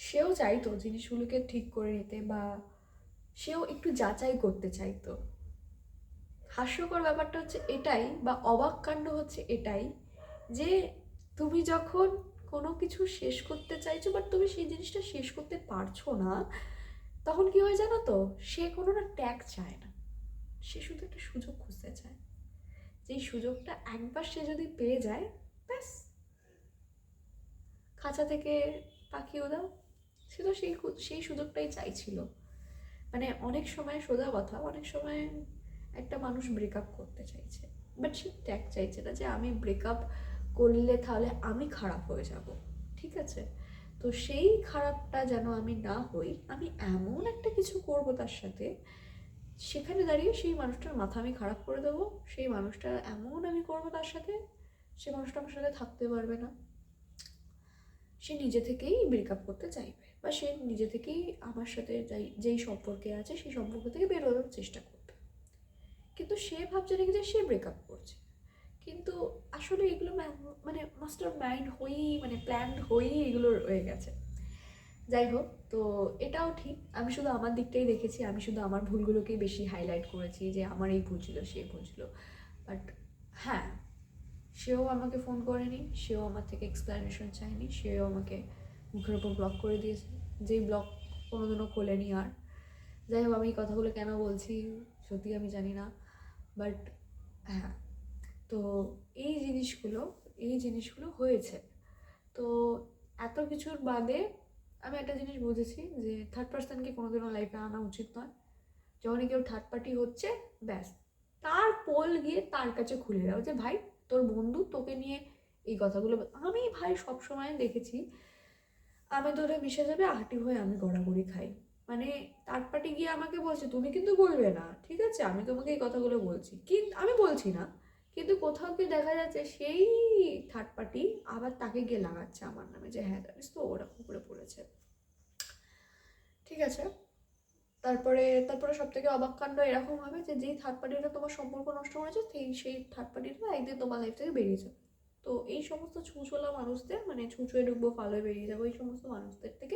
সেও চাইতো জিনিসগুলোকে ঠিক করে নিতে, বা সেও একটু যাচাই করতে চাইতো। হাস্যকর ব্যাপারটা হচ্ছে এটাই, বা অবাক কাণ্ড হচ্ছে এটাই, যে তুমি যখন কোনো কিছু শেষ করতে চাইছো বাট তুমি সেই জিনিসটা শেষ করতে পারছো না, তখন কি হয় জানো তো, সে কোনো না ট্যাগ চায় না, সে শুধু একটা সুযোগ খুঁজতে চায়। যেই সুযোগটা একবার সে যদি পেয়ে যায়, ব্যাস, খাঁচা থেকে পাখি ওড়াও। সে তো সেই সেই সুযোগটাই চাইছিল। মানে অনেক সময়, সোজা কথা, অনেক সময় একটা মানুষ ব্রেকআপ করতে চাইছে, বাট সে ট্যাগ চাইছে না যে আমি ব্রেকআপ করলে তাহলে আমি খারাপ হয়ে যাব, ঠিক আছে? তো সেই খারাপটা যেন আমি না হই, আমি এমন একটা কিছু করব তার সাথে, সেখানে দাঁড়িয়ে সেই মানুষটার মাথা আমি খারাপ করে দেবো, সেই মানুষটা এমন আমি করবো তার সাথে, সে মানুষটা আমার সাথে থাকতে পারবে না, সে নিজে থেকেই ব্রেকআপ করতে চাইবে, বা সে নিজে থেকেই আমার সাথে যেই সম্পর্কে আছে সেই সম্পর্ক থেকে বেরোনোর চেষ্টা করবে। কিন্তু সে ভাবছে নাকি যে সে ব্রেকআপ করছে, কিন্তু আসলে এগুলো মানে মাস্টার মাইন্ড হয়েই, মানে প্ল্যান্ড হয়েই এগুলো রয়ে গেছে। যাই হোক, তো এটাও ঠিক, আমি শুধু আমার দিকটাই দেখেছি, আমি শুধু আমার ভুলগুলোকেই বেশি হাইলাইট করেছি যে আমার এই ভুল ছিল, সে ভুল ছিল। বাট হ্যাঁ, সেও আমাকে ফোন করেনি, সেও আমার থেকে এক্সপ্লানেশন চায়নি, সেও আমাকে মুখের ওপর ব্লক করে দিয়েছে, যেই ব্লক কোনোদিনও খোলেনি আর। যাই হোক, আমি এই কথাগুলো কেন বলছি সত্যি আমি জানি না, বাট হ্যাঁ, তো এই জিনিসগুলো হয়েছে। তো এত কিছুর বাদে আমি একটা জিনিস বুঝেছি, যে থার্ড পার্সনকে কোনোদিনও লাইফে আনা উচিত নয়। যখনই কেউ থার্ড পার্টি হচ্ছে, ব্যাস, তার পোল গিয়ে তার কাছে খুলে দাও যে ভাই, তোর বন্ধু তোকে নিয়ে এই কথাগুলো আমি ভাই সবসময় দেখেছি, আমি ধরে মিশে যাবে, আহাটি হয়ে আমি গড়াগড়ি খাই। মানে থার্ড পার্টি গিয়ে আমাকে বলছে তুমি কিন্তু বলবে না, ঠিক আছে, আমি তোমাকে এই কথাগুলো বলছি, কিন্তু আমি বলছি না, কিন্তু কোথাও গিয়ে দেখা যাচ্ছে সেই থার্ড পার্টি আবার তাকে গিয়ে লাগাচ্ছে আমার নামে, যে হ্যাঁ জানিস তো ওরা উপরে পড়েছে, ঠিক আছে। তারপরে তারপরে সব থেকে অবাক কাণ্ড এরকম হবে যে যেই থার্ড পার্টিটা তোমার সম্পর্ক নষ্ট করেছে, সেই থার্ড পার্টিটা একদিন তোমার লাইফ থেকে বেরিয়ে যাবে। তো এই সমস্ত ছুঁচোলা মানুষদের, মানে ছুঁচোয় ঢুকবো ফালোয় বেরিয়ে যাবো, এই সমস্ত মানুষদের থেকে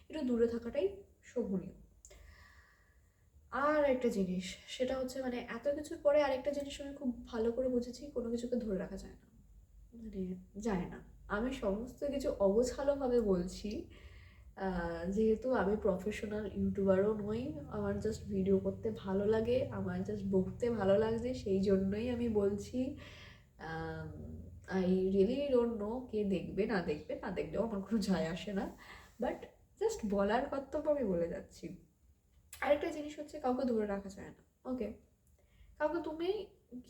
একটু দূরে থাকাটাই শোভনীয়। আর একটা জিনিস, সেটা হচ্ছে মানে এত কিছুর পরে আরেকটা জিনিস আমি খুব ভালো করে বুঝেছি, কোনো কিছুকে ধরে রাখা যায় না, মানে যায় না। আমি সমস্ত কিছু অগোছালোভাবে বলছি, যেহেতু আমি প্রফেশনাল ইউটিউবারও নই, আমার জাস্ট ভিডিও করতে ভালো লাগে, আমার জাস্ট বকতে ভালো লাগছে, সেই জন্যই আমি বলছি। আই রিয়েলি ডোন্ট নো কে দেখবে না দেখবে, না দেখলেও আমার কোনো যায় আসে না, বাট জাস্ট বলার কর্তব্য আমি বলে যাচ্ছি। আরেকটা জিনিস হচ্ছে, কাউকে ধরে রাখা যায় না, ওকে? কাউকে তুমি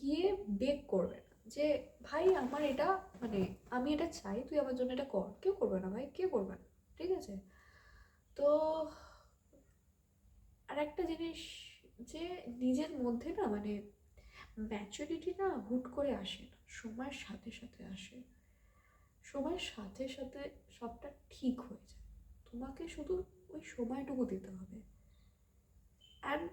গিয়ে বেক করবে না যে ভাই আমার এটা, মানে আমি এটা চাই, তুই আমার জন্য এটা কর, কেউ করবে না ভাই, কেউ করবে না, ঠিক আছে? তো আর একটা জিনিস, যে নিজের মধ্যে না, মানে ম্যাচুরিটি না হুট করে আসে না, সময়ের সাথে সাথে আসে, সময়ের সাথে সাথে সবটা ঠিক হয়ে যায়, তোমাকে শুধু ওই সময়টুকু দিতে হবে। অ্যান্ড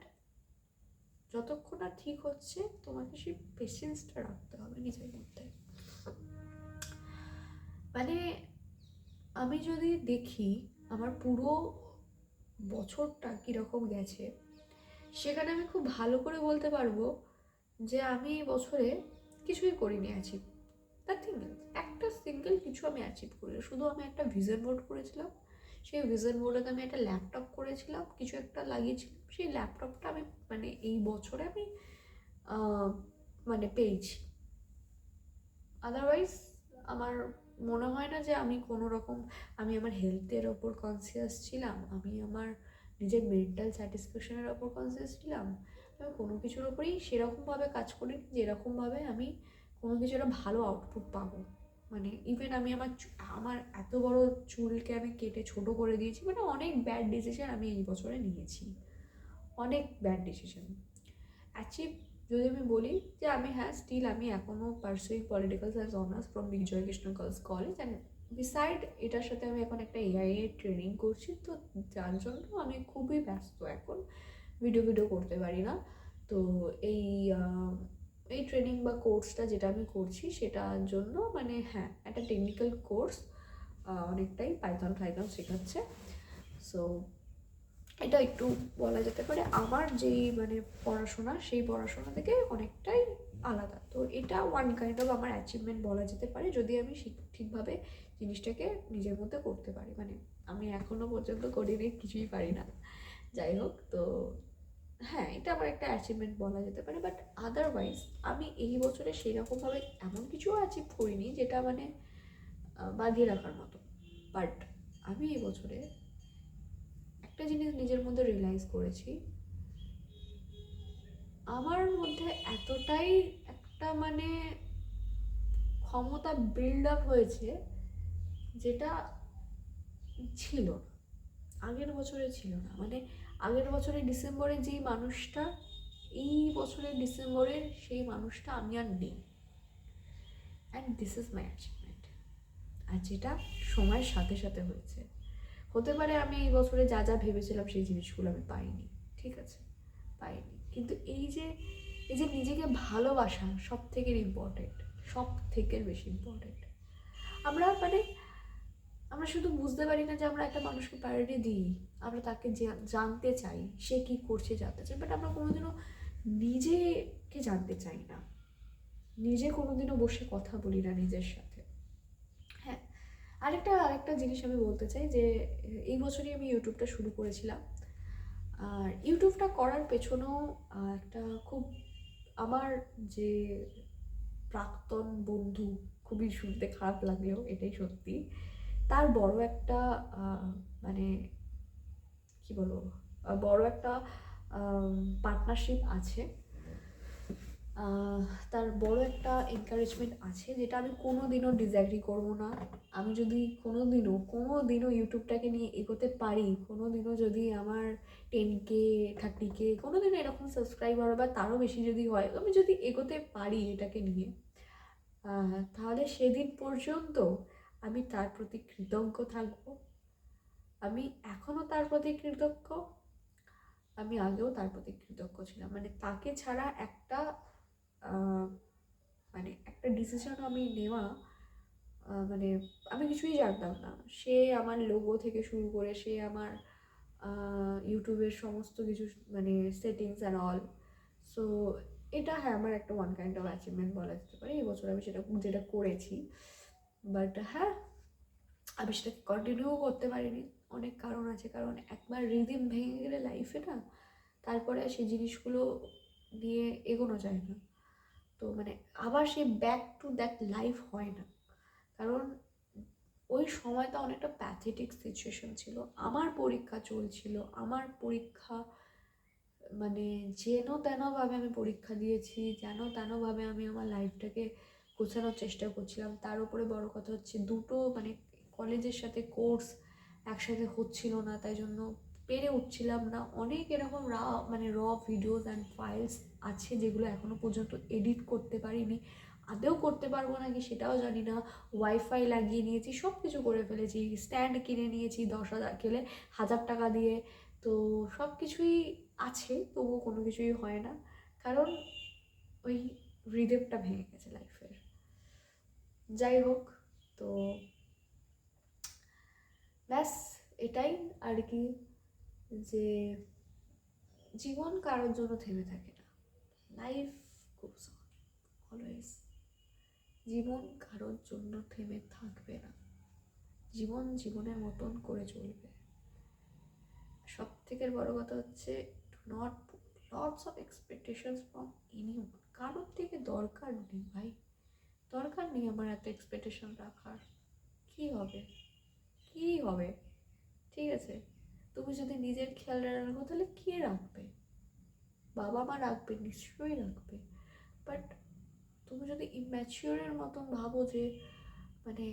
যতক্ষণ না ঠিক হচ্ছে, তোমাকে সেই পেশেন্সটা রাখতে হবে নিজের মধ্যে। মানে আমি যদি দেখি আমার পুরো বছরটা কীরকম গেছে, সেখানে আমি খুব ভালো করে বলতে পারবো যে আমি এই বছরে কিছুই করিনি অ্যাচিভ, নাথিং এলস, একটা সিঙ্গেল কিছু আমি অ্যাচিভ করিনি। শুধু আমি একটা ভিজন বোর্ড করেছিলাম, সেই ভিজন বোর্ডে আমি একটা ল্যাপটপ করেছিলাম, কিছু একটা লাগিয়েছিলাম, সেই ল্যাপটপটা আমি মানে এই বছরে আমি মানে পেয়েছি। আদারওয়াইজ আমার মনে হয় না যে আমি কোনো রকম, আমি আমার হেলথের ওপর কনসিয়াস ছিলাম, আমি আমার নিজের মেন্টাল স্যাটিসফ্যাকশনের ওপর কনসিয়াস ছিলাম, আমি কোনো কিছুর ওপরেই সেরকমভাবে কাজ করিনি যেরকমভাবে আমি কোনো কিছু একটা ভালো আউটপুট পাবো। মানে ইভেন আমি আমার এত বড় চুলকে আমি কেটে ছোট করে দিয়েছি, মানে অনেক ব্যাড ডিসিশন আমি এই বছরে নিয়েছি, অনেক ব্যাড ডিসিশন। অ্যাচিভ যদি আমি বলি, যে আমি হ্যাঁ স্টিল আমি এখনও pursuing political science honours from Bijoy Krishna girls college, and beside এটার সাথে আমি এখন একটা এআই এর ট্রেনিং করছি, তো যার জন্য আমি খুবই ব্যস্ত এখন, ভিডিও করতে পারি না। তো এই এই ট্রেনিং বা কোর্সটা যেটা আমি করছি, সেটার জন্য মানে হ্যাঁ একটা টেকনিক্যাল কোর্স, অনেকটাই পাইথন শেখাচ্ছে। সো এটা একটু বলা যেতে পারে আমার যেই মানে পড়াশোনা, সেই পড়াশোনা থেকে অনেকটাই আলাদা। তো এটা ওয়ান কাইন্ড অফ আমার অ্যাচিভমেন্ট বলা যেতে পারে, যদি আমি ঠিকভাবে জিনিসটাকে নিজের মধ্যে করতে পারি। মানে আমি এখনো পর্যন্ত করিনি, কিছুই পারি না, যাই হোক। তো হ্যাঁ, এটা আমার একটা অ্যাচিভমেন্ট বলা যেতে পারে। বাট আদারওয়াইজ আমি এই বছরে সেরকমভাবে এমন কিছু অ্যাচিভ করিনি যেটা মানে বাঁধিয়ে রাখার মতো। বাট আমি এই বছরে একটা জিনিস নিজের মধ্যে রিয়েলাইজ করেছি, আমার মধ্যে এতটাই একটা মানে ক্ষমতা বিল্ড আপ হয়েছে যেটা ছিল না, আগের বছরে ছিল না। মানে আগের বছরের ডিসেম্বরে যেই মানুষটা, এই বছরের ডিসেম্বরের সেই মানুষটা আমি আর নেই। And this is my achievement. আর যেটা সময়ের সাথে সাথে হয়েছে। হতে পারে আমি এই বছরে যা যা ভেবেছিলাম সেই জিনিসগুলো আমি পাইনি, ঠিক আছে, পাইনি। কিন্তু এই যে নিজেকে ভালোবাসা সব থেকে ইম্পর্টেন্ট, সব থেকে বেশি ইম্পর্টেন্ট। আমরা শুধু বুঝতে পারি না যে আমরা একটা মানুষকে প্রায়োরিটি দিই, আমরা তাকে জানতে চাই, সে কি করছে জানতে চাই, বাট আমরা কোনোদিনও নিজেকে জানতে চাই না, নিজে কোনোদিনও বসে কথা বলি না নিজের সাথে। হ্যাঁ, আরেকটা জিনিস আমি বলতে চাই যে এই বছরই আমি ইউটিউবটা শুরু করেছিলাম। আর ইউটিউবটা করার পেছনেও একটা খুব, আমার যে প্রাক্তন বন্ধু, খুবই শুনতে খারাপ লাগলেও এটাই সত্যি, তার বড় একটা মানে কি বলবো, বড় একটা পার্টনারশিপ আছে, তার বড় একটা এনকারেজমেন্ট আছে, যেটা আমি কোনোদিনও ডিসঅ্যাগ্রি করবো না। আমি যদি কোনোদিনও ইউটিউবটাকে নিয়ে এগোতে পারি, কোনোদিনও যদি আমার 10K 30K কোনোদিনও এরকম সাবস্ক্রাইবার বা তারও বেশি যদি হয়, আমি যদি এগোতে পারি এটাকে নিয়ে, তাহলে সেদিন পর্যন্ত আমি তার প্রতি কৃতজ্ঞ থাকবো। আমি এখনও তার প্রতি কৃতজ্ঞ, আমি আগেও তার প্রতি কৃতজ্ঞ ছিলাম। মানে তাকে ছাড়া মানে একটা ডিসিশন আমি নেওয়া, মানে আমি কিছুই জানতাম না। সে আমার লোগো থেকে শুরু করে, সে আমার ইউটিউবের সমস্ত কিছু মানে সেটিংস অ্যান্ড অল। সো এটা হ্যাঁ আমার একটা ওয়ান কাইন্ড অফ অ্যাচিভমেন্ট বলা যেতে পারে এই বছর আমি যেটা করেছি। বাট হ্যাঁ, আমি সেটাকে কন্টিনিউ করতে পারিনি, অনেক কারণ আছে। কারণ একবার রিদিম ভেঙে গেলে লাইফে না, তারপরে সেই জিনিসগুলো নিয়ে এগোনো যায় না। তো মানে আবার সেই ব্যাক টু দ্যাট লাইফ হয় না। কারণ ওই সময়টা অনেকটা প্যাথেটিক সিচুয়েশন ছিল। আমার পরীক্ষা চলছিল, আমার পরীক্ষা মানে যেন তেনভাবে আমি পরীক্ষা দিয়েছি, যেন তেনভাবে আমি আমার লাইফটাকে গোছানোর চেষ্টা করছিলাম। তার উপরে বড় কথা হচ্ছে দুটো মানে কলেজের সাথে কোর্স একসাথে হচ্ছিল না, তাই জন্য পেরে উঠছিলাম না। অনেক এরকম র ভিডিওস অ্যান্ড ফাইলস আছে যেগুলো এখনও পর্যন্ত এডিট করতে পারিনি, আদেও করতে পারবো নাকি সেটাও জানি না। ওয়াইফাই লাগিয়ে নিয়েছি, সব কিছু করে ফেলেছি, স্ট্যান্ড কিনে নিয়েছি 10,000 গেলে 1,000 টাকা দিয়ে। তো সব কিছুই আছে, তবুও কোনো কিছুই হয় না, কারণ ওই রিদেমটা ভেঙে গেছে লাইফের। যাই হোক, তো ব্যাস এটাই আর কি, যে জীবন কারোর জন্য থেমে থাকে না, লাইফ গোস অন অলওয়েজ। জীবন কারোর জন্য থেমে থাকবে না, জীবন জীবনের মতন করে চলবে। সব থেকে বড় কথা হচ্ছে to not put lots of expectations from anyone. কারোর থেকে দরকার নেই ভাই, দরকার নেই আমার এত এক্সপেকটেশন রাখার। কী হবে, কী হবে, ঠিক আছে? তুমি যদি নিজের খেয়াল রাখো তাহলে কে রাখবে? বাবা মা রাখবে, নিশ্চয়ই রাখবে। বাট তুমি যদি ইম্যাচিওরের মতন ভাবো যে মানে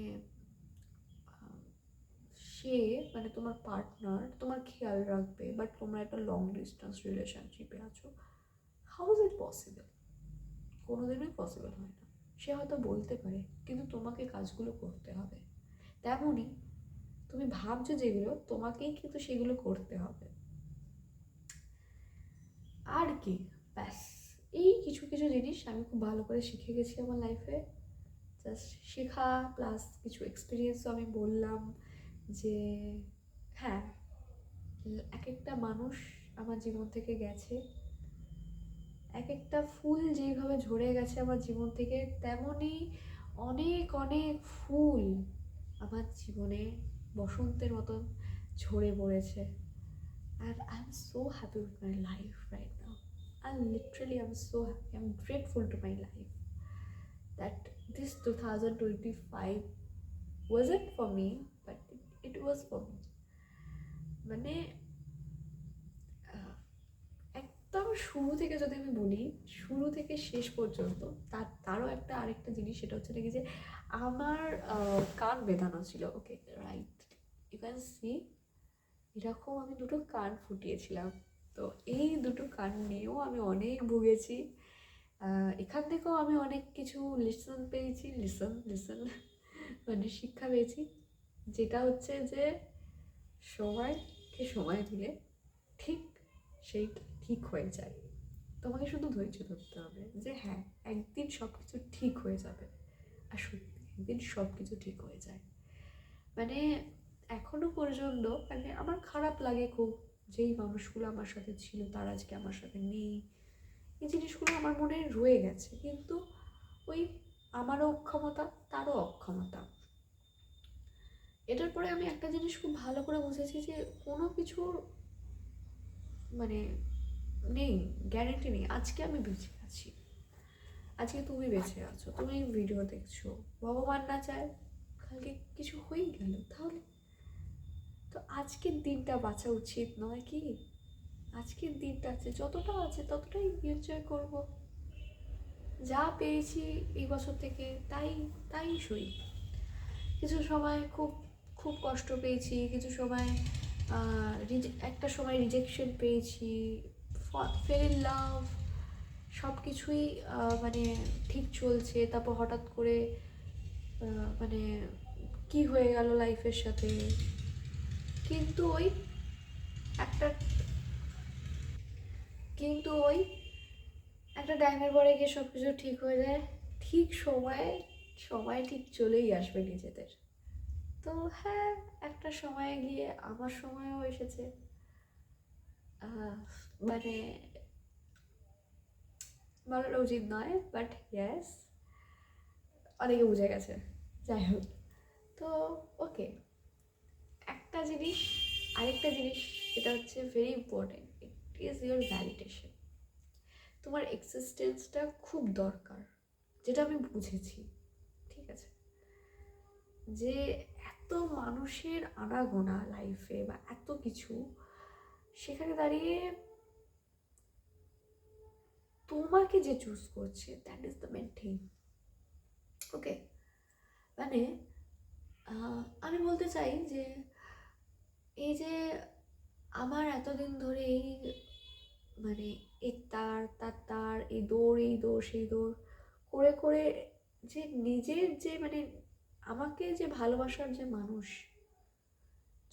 সে মানে তোমার পার্টনার তোমার খেয়াল রাখবে, বাট তোমরা একটা লং ডিস্টেন্স রিলেশনশিপে আছো, হাউ ইজ ইট পসিবল? কোনোদিনই পসিবল হয় না। সে হয়তো বলতে পারে, কিন্তু তোমাকে কাজগুলো করতে হবে। তেমনই তুমি ভাবছো যেগুলো, তোমাকেই কিন্তু সেগুলো করতে হবে। আর কি, ব্যাস এই কিছু কিছু জিনিস আমি খুব ভালো করে শিখে গেছি আমার লাইফে। জাস্ট শেখা প্লাস কিছু এক্সপিরিয়েন্সও আমি বললাম যে হ্যাঁ, এক একটা মানুষ আমার জীবন থেকে গেছে, এক একটা ফুল যেইভাবে ঝরে গেছে আমার জীবন থেকে, তেমনই অনেক অনেক ফুল আমার জীবনে বসন্তের মতন ঝরে পড়েছে। And I'm so happy with my life right now. I'm so happy. I'm grateful to my life that this 2025 wasn't for me, but it was for me. মানে একদম শুরু থেকে যদি আমি বলি, শুরু থেকে শেষ পর্যন্ত তারও আরেকটা জিনিস, সেটা হচ্ছে নাকি যে আমার কান বেঁধানো ছিল। ওকে, রাইট, ইউ ক্যান সি এরকম আমি দুটো কান ফুটিয়েছিলাম। তো এই দুটো কান নিয়েও আমি অনেক ভুগেছি। এখান থেকেও আমি অনেক কিছু লিসন পেয়েছি, লিসন মানে শিক্ষা পেয়েছি, যেটা হচ্ছে যে সময়কে সময় দিলে ঠিক সেইটা ঠিক হয়ে যায়। তোমাকে শুধু ধৈর্য ধরতে হবে যে হ্যাঁ, একদিন সব কিছু ঠিক হয়ে যাবে। আর সত্যি একদিন সব কিছু ঠিক হয়ে যায়। মানে এখনো পর্যন্ত মানে আমার খারাপ লাগে খুব, যেই মানুষগুলো আমার সাথে ছিল তারা আজকে আমার সাথে নেই। এই জিনিসগুলো আমার মনে রয়ে গেছে, কিন্তু ওই আমারও অক্ষমতা, তারও অক্ষমতা। এটার পরে আমি একটা জিনিস খুব ভালো করে বুঝেছি যে কোনো কিছুর মানে নেই, গ্যারেন্টি নেই। আজকে আমি বেঁচে আছি, আজকে তুমি বেঁচে আছো, তুমি ভিডিও দেখছো, ভগবান না চায় কালকে কিছু হয়েই গেল, তাহলে তো আজকের দিনটা বাঁচা উচিত নয় কি? আজকের দিনটা আছে, যতটা আছে ততটাই এনজয় করব। যা পেয়েছি এই বছর থেকে তাই তাই সই। কিছু সময় খুব খুব কষ্ট পেয়েছি, কিছু সময় একটা সময় রিজেকশন পেয়েছি, ফেল ইন লাভ, সব কিছুই মানে ঠিক চলছে, তারপর হঠাৎ করে মানে কি হয়ে গেল লাইফের সাথে। কিন্তু ওই একটা কিন্তু ওই একটা টাইমের পরে গিয়ে সব কিছু ঠিক হয়ে যায়, ঠিক সময় ঠিক চলেই আসবে নিজেদের। তো হ্যাঁ, একটা সময়ে গিয়ে আমার সময়ও এসেছে। মানে বলাটা উচিত নয়, বাট ইয়েস, অনেকে বুঝে গেছে। যাই হোক, তো ওকে, আরেকটা জিনিস যেটা হচ্ছে very important, it is your validation. তোমার এক্সিস্টেন্সটা খুব দরকার, যেটা আমি বুঝেছি। ঠিক আছে, যে এত মানুষের আনাগোনা লাইফে বা এত কিছু, সেখানে দাঁড়িয়ে তোমাকে যে চুজ করছে, that is the main thing. Okay, মানে আমি বলতে চাই যে এই যে আমার এতদিন ধরে এই মানে এর তার এই দৌড় সেই দৌড় করে করে যে নিজের যে মানে আমাকে যে ভালোবাসার যে মানুষ,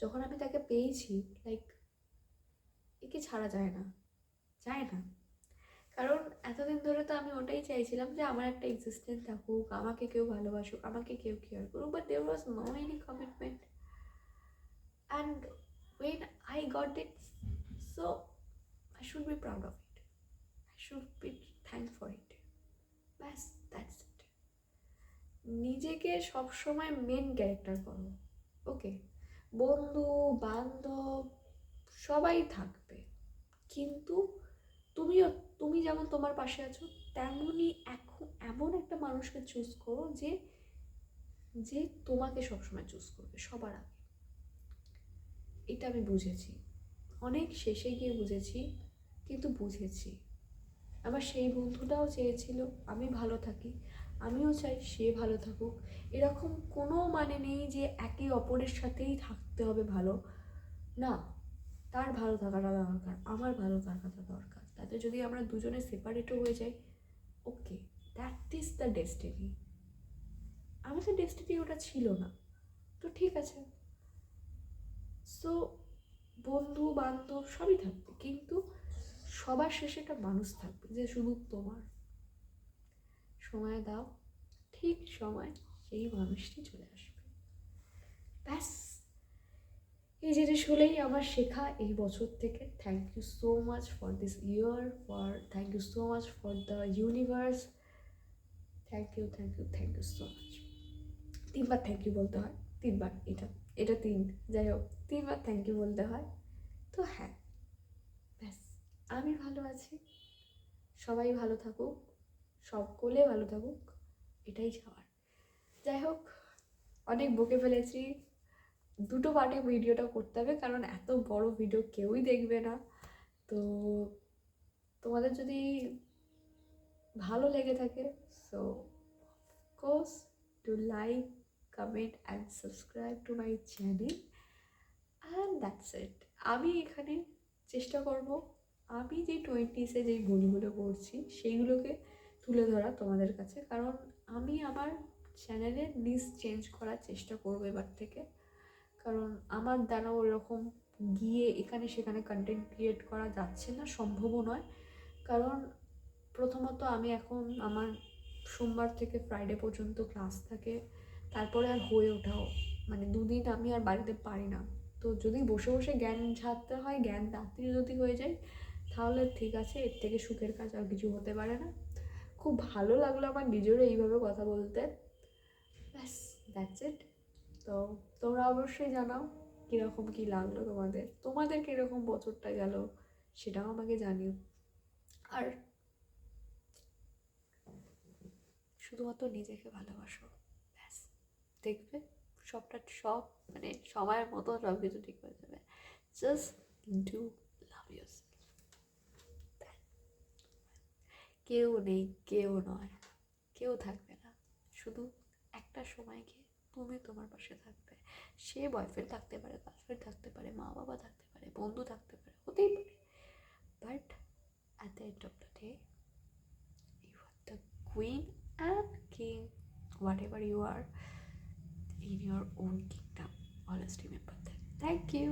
যখন আমি তাকে পেয়েছি, লাইক একে ছাড়া যায় না, যায় না। কারণ এতদিন ধরে তো আমি ওটাই চাইছিলাম যে আমার একটা এক্সিস্টেন্স থাকুক, আমাকে কেউ ভালোবাসুক, আমাকে কেউ কেয়ার করুক, but there was no any commitment. And when I got it, so I should be proud of it. I should be thankful for it. ব্যাস, দ্যাটস ইট। নিজেকে সবসময় মেন ক্যারেক্টার করো। ওকে, বন্ধু বান্ধব সবাই থাকবে, কিন্তু তুমি যেমন তোমার পাশে আছো, তেমনই এমন একটা মানুষকে চুজ করো যে যে তোমাকে সবসময় চুজ করবে সবার আগে। এটা আমি বুঝেছি, অনেক শেষে গিয়ে বুঝেছি, কিন্তু বুঝেছি। আমার সেই বন্ধুটাও চেয়েছিল আমি ভালো থাকি, আমিও চাই সে ভালো থাকুক। এরকম কোনো মানে নেই যে একে অপরের সাথেই থাকতে হবে ভালো, না। তার ভালো থাকাটা দরকার, আমার ভালো থাকাটা দরকার। তাতে যদি আমরা দুজনে সেপারেটও হয়ে যাই, ওকে, দ্যাট ইজ দ্য ডেস্টিনি। আমাদের ডেস্টিনি ওটা ছিল না, তো ঠিক আছে। সো বন্ধু বান্ধব সবই থাকবে, কিন্তু সবার শেষে একটা মানুষ থাকবে যে শুধু তোমার। সময় দাও, ঠিক সময় সেই মানুষটি চলে আসবে। ব্যাস, এই জিনিসগুলোই আমার শেখা এই বছর থেকে। Thank you so much for this year, thank you so much for the universe. Thank you, thank you, thank you so much. 3বার থ্যাংক ইউ বলতে হয়, 3বার, এটা এটা 3, যাই হোক 3বার থ্যাংক ইউ বলতে হয়। তো হ্যাঁ, ব্যাস, আমি ভালো আছি, সবাই ভালো থাকুক, সকলে ভালো থাকুক, এটাই চাওয়ার। যাই হোক, অনেক বকে ফেলেছি, 2টো পার্টে ভিডিওটা করতে হবে, কারণ এত বড় ভিডিও কেউই দেখবে না। তো তোমাদের যদি ভালো লেগে থাকে, so course to like, comment and subscribe to my channel, and that's it. আমি এখানে চেষ্টা করব আমি যে 20s যেই ভুলগুলো করছি সেইগুলোকে তুলে ধরা তোমাদের কাছে, কারণ আমি আমার চ্যানেলের নিজ চেঞ্জ করার চেষ্টা করবো এবার থেকে। কারণ আমার দ্বারা ওইরকম গিয়ে এখানে সেখানে কন্টেন্ট ক্রিয়েট করা যাচ্ছে না, সম্ভবও নয়। কারণ প্রথমত আমি এখন আমার সোমবার থেকে ফ্রাইডে পর্যন্ত ক্লাস থাকে, তারপরে আর হয়ে ওঠাও মানে 2 দিন আমি আর বাড়িতে পারি না। তো যদি বসে বসে জ্ঞান ঝাড়তে হয়, জ্ঞান রাত্রি যদি হয়ে যায়, তাহলে ঠিক আছে, এর থেকে সুখের কাজ আর কিছু হতে পারে না। খুব ভালো লাগলো আমার নিজেরও এইভাবে কথা বলতে। ব্যাস, দ্যাটস ইট। তো তোমরা অবশ্যই জানাও কীরকম কী লাগলো তোমাদের, তোমাদের কীরকম বছরটা গেল সেটাও আমাকে জানিও। আর শুধুমাত্র নিজেকে ভালোবাসো, ব্যাস, দেখবে সব মানে সময়ের মতো সব কিছু ঠিক হয়ে যাবে। Just do love yourself. কেউ নেই, কেউ নয়, কেউ থাকবে না, শুধু একটা সময় গিয়ে তুমি তোমার পাশে থাকবে। সে বয়ফ্রেন্ড থাকতে পারে, গার্লফ্রেন্ড থাকতে পারে, মা বাবা থাকতে পারে, বন্ধু থাকতে পারে, হতেই পারে, but at the end of the day you are the queen and king, whatever you are in your own kingdom. Always remember that. Thank you.